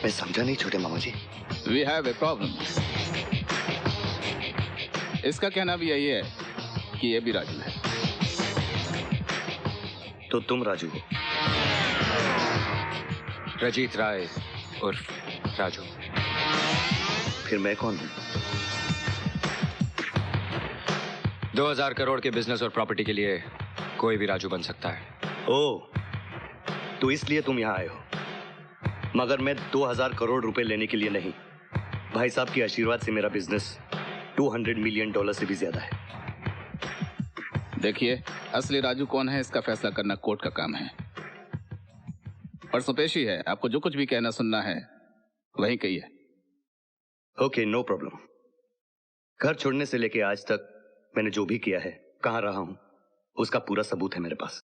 मैं समझा नहीं छोटे मामा जी। We have a problem. इसका कहना भी यही है कि ये भी राजू है। तो तुम राजू हो? रजीत राय उर्फ राजू। फिर मैं कौन हूं? 2000 करोड़ के बिजनेस और प्रॉपर्टी के लिए कोई भी राजू बन सकता है। ओह, तो इसलिए तुम यहां आए हो। मगर मैं 2000 करोड़ रुपए लेने के लिए नहीं। भाई साहब के आशीर्वाद से मेरा बिजनेस $200 मिलियन से भी ज्यादा है। देखिए, असली राजू कौन है इसका फैसला करना कोर्ट का काम है। परसों पेशी है, आपको जो कुछ भी कहना सुनना है वही कहिए। Okay, no problem. घर छोड़ने से लेके आज तक मैंने जो भी किया है, कहां रहा हूं, उसका पूरा सबूत है मेरे पास।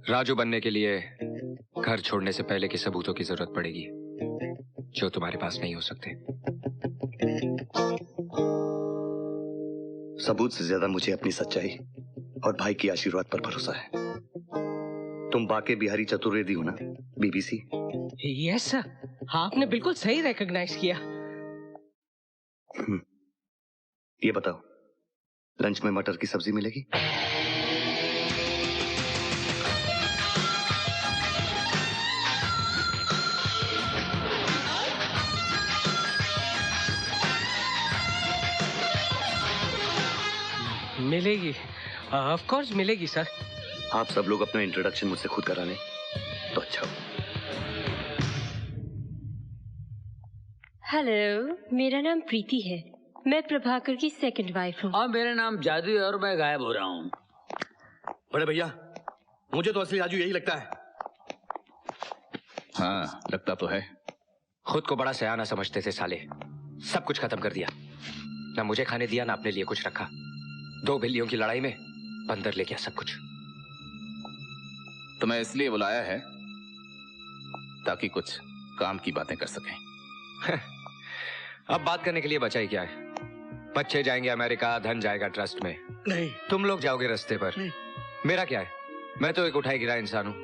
राजू बनने के लिए घर छोड़ने से पहले के सबूतों की जरूरत पड़ेगी, जो तुम्हारे पास नहीं हो सकते। सबूत से ज्यादा मुझे अपनी सच्चाई और भाई की आशीर्वाद पर भरोसा है। तुम बाके बिहारी चतुर्वेदी हो ना, BBC? यस सर, आपने बिल्कुल सही रिकॉग्नाइज किया। ये बताओ, लंच में मटर की सब्जी मिलेगी? मिलेगी, ऑफ कोर्स मिलेगी सर। आप सब लोग अपना इंट्रोडक्शन मुझसे खुद करा लें तो अच्छा हो। हेलो, मेरा नाम प्रीति है। मैं प्रभाकर की सेकंड वाइफ हूँ। और मेरा नाम जादू है और मैं गायब हो रहा हूँ। बड़े भैया, मुझे तो असली राजू यही लगता है। हाँ, लगता तो है। खुद को बड़ा सयाना समझते थे साले, सब कुछ खत्म कर दिया। ना मुझे खाने दिया, ना अपने लिए कुछ रखा। 2 बिल्लियों की लड़ाई में बंदर ले गया सब कुछ। तुम्हें इसलिए बुलाया है ताकि कुछ काम की बातें कर सकें। अब बात करने के लिए बचा ही क्या है? बच्चे जाएंगे अमेरिका, धन जाएगा ट्रस्ट में। नहीं, तुम लोग जाओगे रास्ते पर। मेरा क्या है? मैं तो एक उठाई गिरा इंसान हूँ।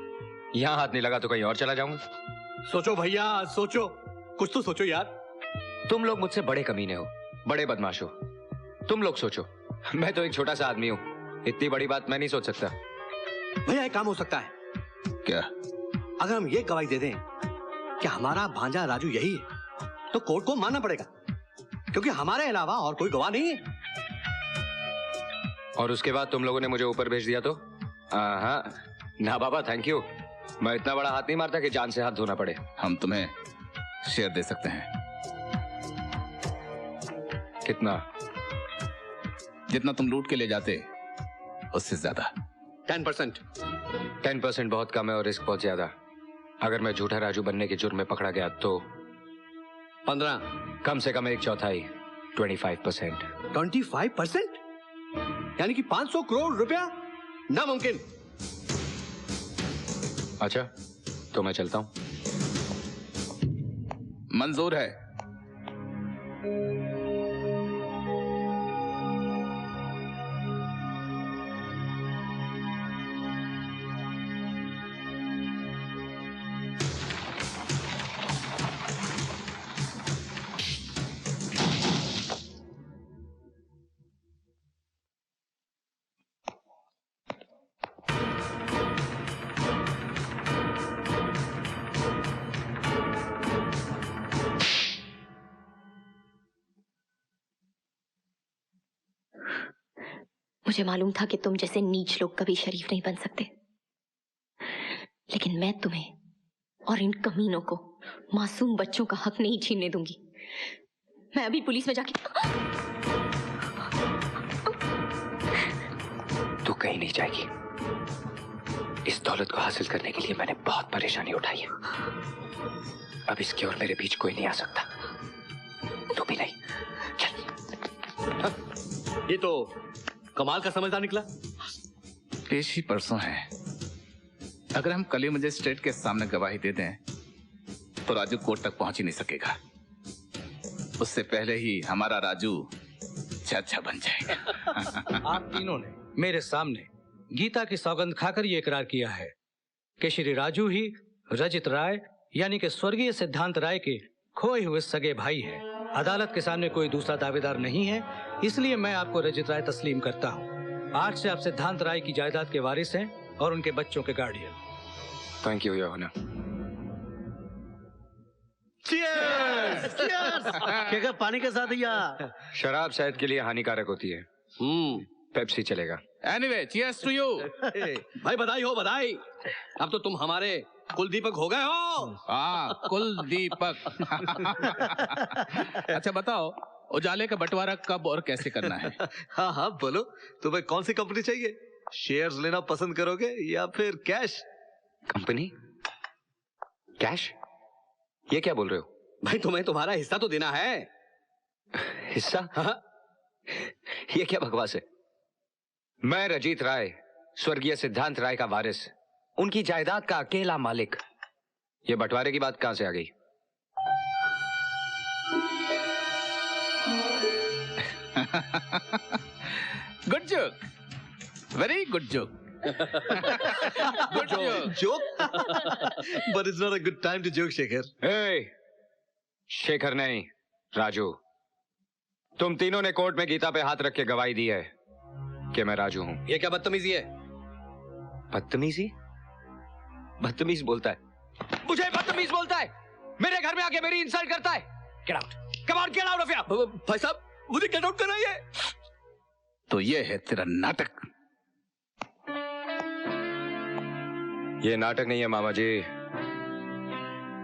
यहाँ हाथ नहीं लगा तो कहीं और चला जाऊंगा। सोचो भैया, सोचो, कुछ तो सोचो यार। तुम लोग मुझसे बड़े कमीने हो, बड़े बदमाश हो। तुम लोग सोचो, मैं तो एक छोटा सा आदमी हूँ। इतनी बड़ी बात मैं नहीं सोच सकता। भैया, एक काम हो सकता है। क्या? अगर हम ये गवाही दे दें कि हमारा भांजा राजू यही है, तो कोर्ट को मानना पड़ेगा, क्योंकि हमारे अलावा और कोई गवाह नहीं है। और उसके बाद तुम लोगों ने मुझे ऊपर भेज दिया तो? हाँ ना बाबा, थैंक यू। मैं इतना बड़ा हाथ नहीं मारता कि जान से हाथ धोना पड़े। हम तुम्हें शेयर दे सकते हैं। कितना? जितना तुम लूट के ले जाते उससे ज्यादा। 10%। 10% बहुत कम है और रिस्क बहुत ज्यादा। अगर मैं झूठा राजू बनने के जुर्म में पकड़ा गया तो 15। कम से कम 1/4, 25%। 25%? यानी कि 500 करोड़ रुपया? नामुमकिन। अच्छा, तो मैं चलता हूं। मंजूर है। मुझे मालूम था कि तुम जैसे नीच लोग कभी शरीफ नहीं बन सकते, लेकिन मैं तुम्हें और इन कमीनों को मासूम बच्चों का हक नहीं छीनने दूंगी। मैं अभी पुलिस में जाके। तू कहीं नहीं जाएगी। इस दौलत को हासिल करने के लिए मैंने बहुत परेशानी उठाई है। अब इसके और मेरे बीच कोई नहीं आ सकता। तू भी नहीं। चल। ये तो कमाल का समझदार निकला। पेशी परसों है। अगर हम कल ही मजिस्ट्रेट के सामने गवाही दे दें तो राजू कोर्ट तक पहुंच ही नहीं सकेगा। उससे पहले ही हमारा राजू चाचा बन जाएगा। आप तीनों ने मेरे सामने गीता की सौगंध खाकर ये इकरार किया है कि श्री राजू ही रजित राय यानी कि स्वर्गीय सिद्धांत राय के खोए हुए सगे भाई हैं। अदालत के सामने कोई दूसरा दावेदार नहीं है, इसलिए मैं आपको रजित राय तस्लीम करता हूँ। आज से आप सिद्धांत राय की जायदाद के वारिस हैं और उनके बच्चों के guardian. Thank you your honour. क्या पानी के साथ या शराब सेहत के लिए हानिकारक होती है। पेप्सी चलेगा। Anyway, cheers to you. भाई बधाई हो, बधाई। अब तो तुम हमारे कुलदीपक हो गए हो। हाँ, कुलदीपक। अच्छा बताओ, उजाले का बंटवारा कब और कैसे करना है? हाँ हाँ बोलो, तुम्हें कौन सी कंपनी चाहिए? शेयर्स लेना पसंद करोगे या फिर कैश? कंपनी? कैश? ये क्या बोल रहे हो? भाई तुम्हें तुम्हारा हिस्सा तो देना है। हिस्सा? हाँ। ये क्या बकवास है? मैं रजित राय, स्वर्गीय सिद्धांत राय का वारिस, उनकी जायदाद का अकेला मालिक। ये बंटवारे की बात कहां से आ गई? Good joke, very good joke. Good joke? But it's not a good time to joke, Shekhar. Hey, Shekhar नहीं, राजू। तुम तीनों ने कोर्ट में गीता पे हाथ रख के गवाही दी है कि मैं राजू हूं। ये क्या बदतमीजी है? बदतमीजी? बदतमीज बोलता है, मुझे बदतमीज बोलता है, मेरे घर में आके मेरी इंसल्ट करता है। Get out! Come on, get out of here! भाई साहब, मुझे गेट आउट कराइए। तो ये है तेरा नाटक। ये नाटक नहीं है मामा जी,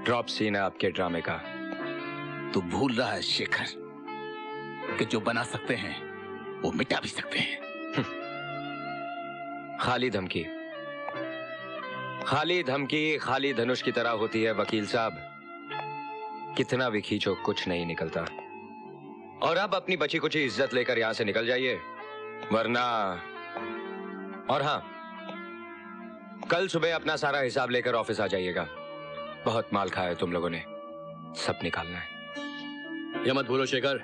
ड्रॉप सीन है आपके ड्रामे का। तू भूल रहा है शेखर कि जो बना सकते हैं वो मिटा भी सकते हैं। खाली धमकी, खाली धमकी खाली धनुष की तरह होती है वकील साहब। कितना भी खींचो कुछ नहीं निकलता। और अब अपनी बची कुछ इज्जत लेकर यहां से निकल जाइए, वरना। और हाँ, कल सुबह अपना सारा हिसाब लेकर ऑफिस आ जाइएगा। बहुत माल खाया है तुम लोगों ने, सब निकालना है। ये मत भूलो शेखर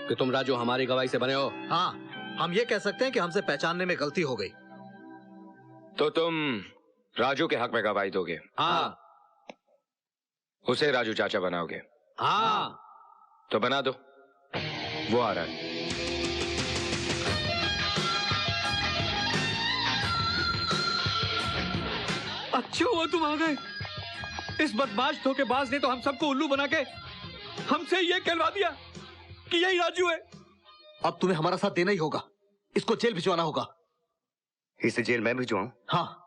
कि तुम राजू हमारी गवाही से बने हो। हाँ, हम ये कह सकते हैं कि हमसे पहचानने में गलती हो गई। तो तुम राजू के हक में गवाही दोगे? हाँ। उसे राजू चाचा बनाओगे? हाँ। तो बना दो, वो आ रहा है। अच्छा हुआ तुम आ गए। इस बदमाश धोखेबाज ने तो हम सबको उल्लू बना के हमसे ये कहलवा दिया कि यही राजू है। अब तुम्हें हमारा साथ देना ही होगा, इसको जेल भिजवाना होगा। इसे जेल में भिजवाऊं? हाँ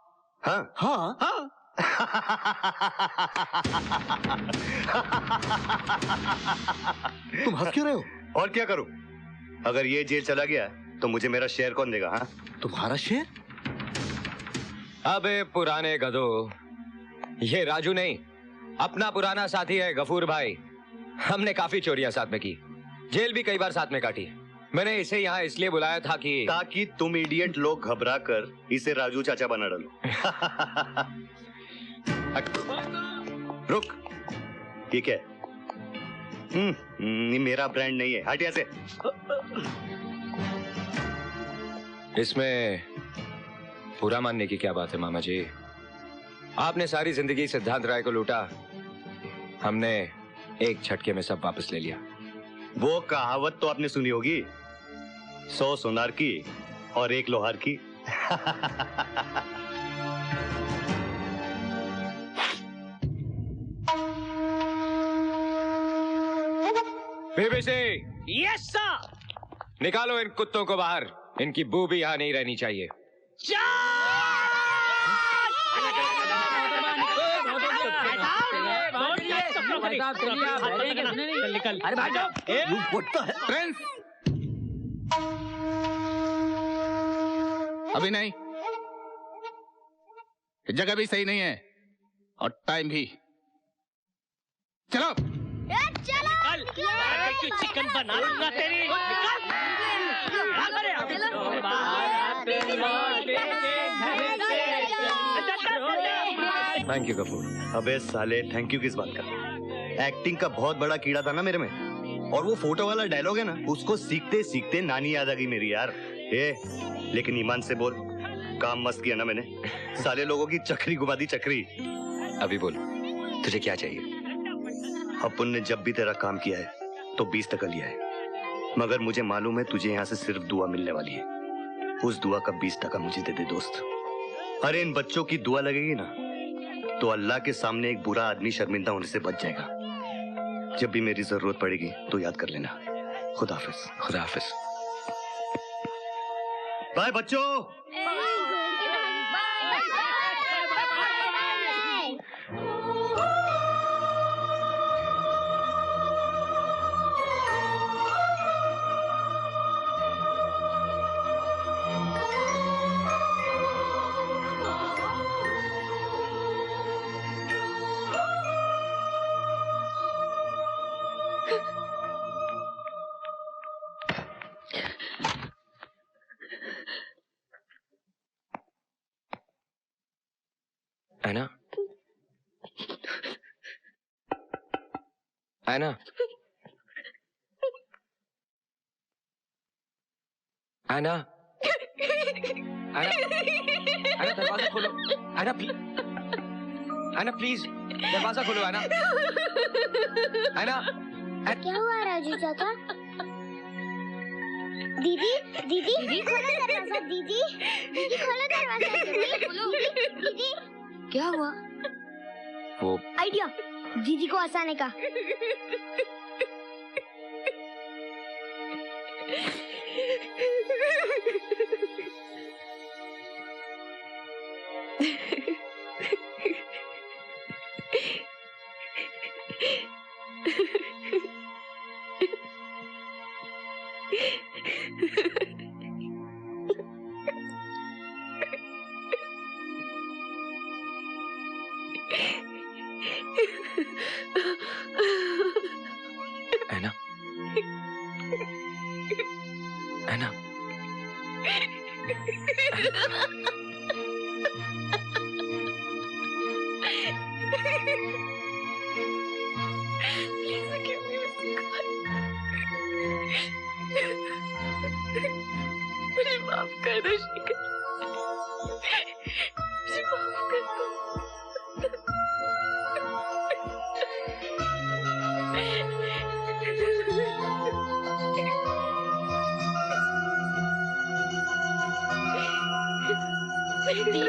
हाँ हाँ हाँ। तुम हंस क्यों रहे हो? और क्या करूं? अगर ये जेल चला गया तो मुझे मेरा शेयर कौन देगा? हाँ, तुम्हारा शेयर? अबे पुराने गधो, ये राजू नहीं, अपना पुराना साथी है गफूर भाई। हमने काफी चोरियां साथ में की, जेल भी कई बार साथ में काटी। मैंने इसे यहाँ इसलिए बुलाया था कि ताकि तुम इडियट लोग घबरा कर इसे राजू चाचा बना डालो। रुक, ये क्या है? ये मेरा ब्रांड नहीं है, हट यहाँ से। इसमें बुरा मानने की क्या बात है मामा जी? आपने सारी जिंदगी सिद्धांत राय को लूटा, हमने एक झटके में सब वापस ले लिया। वो कहावत तो आपने सुनी होगी, 100 सोनार की और 1 लोहार की। BBC, yes sir. निकालो इन कुत्तों को बाहर, इनकी बू भी यहाँ नहीं रहनी चाहिए। अरे भाई जाओ। प्रिंस, अभी नहीं, जगह भी सही नहीं है और टाइम भी। चलो चिकन बना लूंगा तेरी। Thank you Gafoor. अबे साले, थैंक यू किस बात का? एक्टिंग का बहुत बड़ा कीड़ा था ना मेरे में, और वो फोटो वाला डायलॉग है ना, उसको सीखते सीखते नानी याद आ गई मेरी यार। लेकिन ईमान से बोल, काम मस्त किया ना मैंने। साले लोगों की चक्री घुमा दी, चक्री। अभी बोल, तुझे क्या चाहिए? अपुन ने जब भी तेरा काम किया है तो 20 टका लिया है, मगर मुझे मालूम है तुझे यहाँ से सिर्फ दुआ मिलने वाली है। उस दुआ का 20 टका मुझे दे दे दोस्त। अरे इन बच्चों की दुआ लगेगी ना तो अल्लाह के सामने एक बुरा आदमी शर्मिंदा होने से बच जाएगा। जब भी मेरी जरूरत पड़ेगी तो याद कर लेना। खुदा हाफिज। खुदा हाफिज। बाय बच्चों। ऐना, ऐना, ऐना, ऐना, ऐना दरवाजा खोलो। ऐना प्लीज दरवाजा खोलो। ऐना, ऐना। क्या हुआ राजू चाचा? दीदी दीदी दीदी खोलो दरवाजा। दीदी दीदी खोलो दरवाजा। दीदी क्या हुआ? वो आइडिया दीदी को हंसाने का। ऐना, ऐना, मुझे माफ कर दो शिखर, मुझे माफ कर दो। दीदी